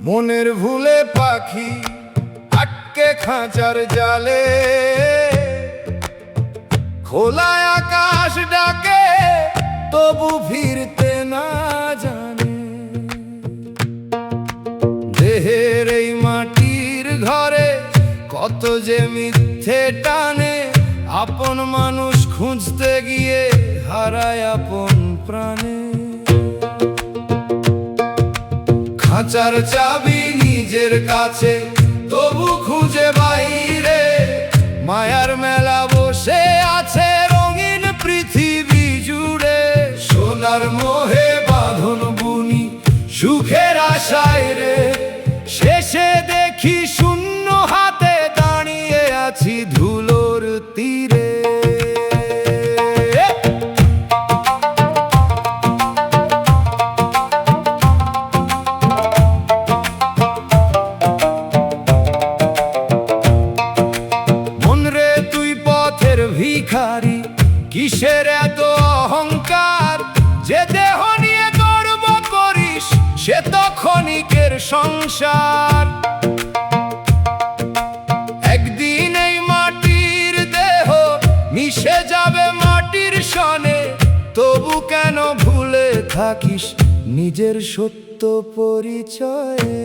মনের ভুলে পাখি আটকে খাঁচার জালে, খোলা আকাশ ডাকে তবু ফিরতে না জানে। দেহের এই মাটির ঘরে কত যে মিথ্যে টানে, আপন মানুষ খুঁজতে গিয়ে হারায় আপন প্রাণে। খাঁচার চাবি নিজের কাছে তবু খুঁজে বাইরে, মায়ার মেলা বসে আছে রঙিন পৃথিবী জুড়ে। সোনার মোহে বাঁধন বুনি সুখের আশায় রে, শেষে দেখি শূন্য হাতে দাঁড়িয়ে আছি ধুলোর তীরে। ভিখারি কিসের এত অহংকার, যে দেহ নিয়ে গর্ব করিস সে তো ক্ষণিকের সংসার। একদিন এই মাটির দেহ মিশে যাবে মাটির সনে, তবু কেন ভুলে থাকিস নিজের সত্য পরিচয়ে।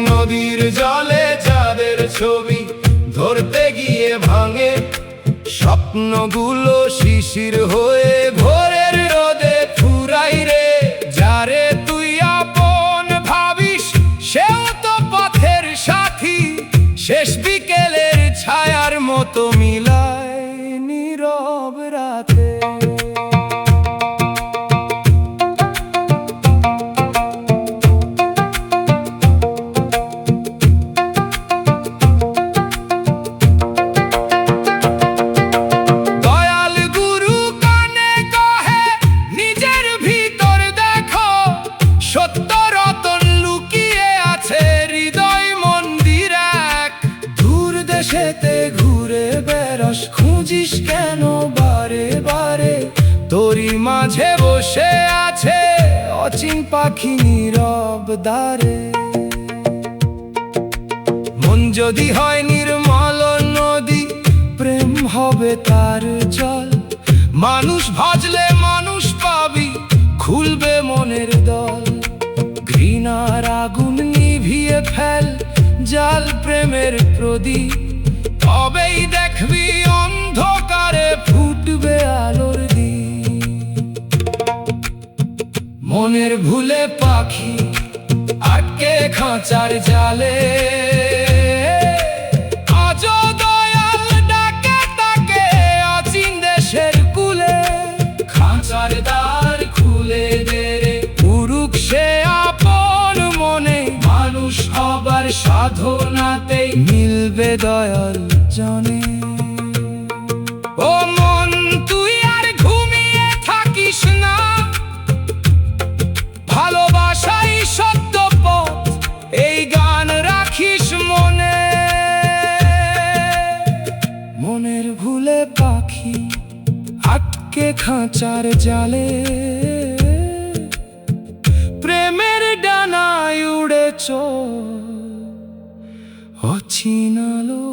নদীর জলে যাদের ছবি ধরতে গিয়ে ভাঙে, স্বপ্নগুলো শিশির হয়ে ভোরের রোদে ফুরাই রে। যারে তুই আপন ভাবিস সেও তো পথের সাথী, শেষ বিকেলের ছায়ার মতো মিলায় নীরব রাতে। ঘুরে বেড়াস খুঁজিস কেন বারে বারে, তোরই মাঝে বসে আছে অচিন পাখি নীরব দ্বারে। মন যদি হয় নির্মল নদী, প্রেম হবে তার জল। মানুষ ভাজলে মানুষ পাবি, খুলবে মনের দল। ঘৃণার আগুন নিভিয়ে ফেল, জাল প্রেমের প্রদীপ। তবেই দেখবি অন্ধকারে ফুটবে আলোর দ্বীপ। মনের ভুলে পাখি আটকে খাঁচার জালে, আজও দয়াল ডাকে তাকে অচিন দেশের কুলে। খাঁচার দ্বার খুলে দে রে, উড়ুক সে আপন মনে। মানুষ হবার সাধনাতেই মিলবে দয়াল জানে। ও মন তুই আর ঘুমিয়ে থাকিস না, ভালোবাসাই সত্য পথ, এই গান রাখিস মনে। মনের ভুলে পাখি আটকে খাঁচার জালে, প্রেমের ডানায় উড়ে চল অচিন আলো।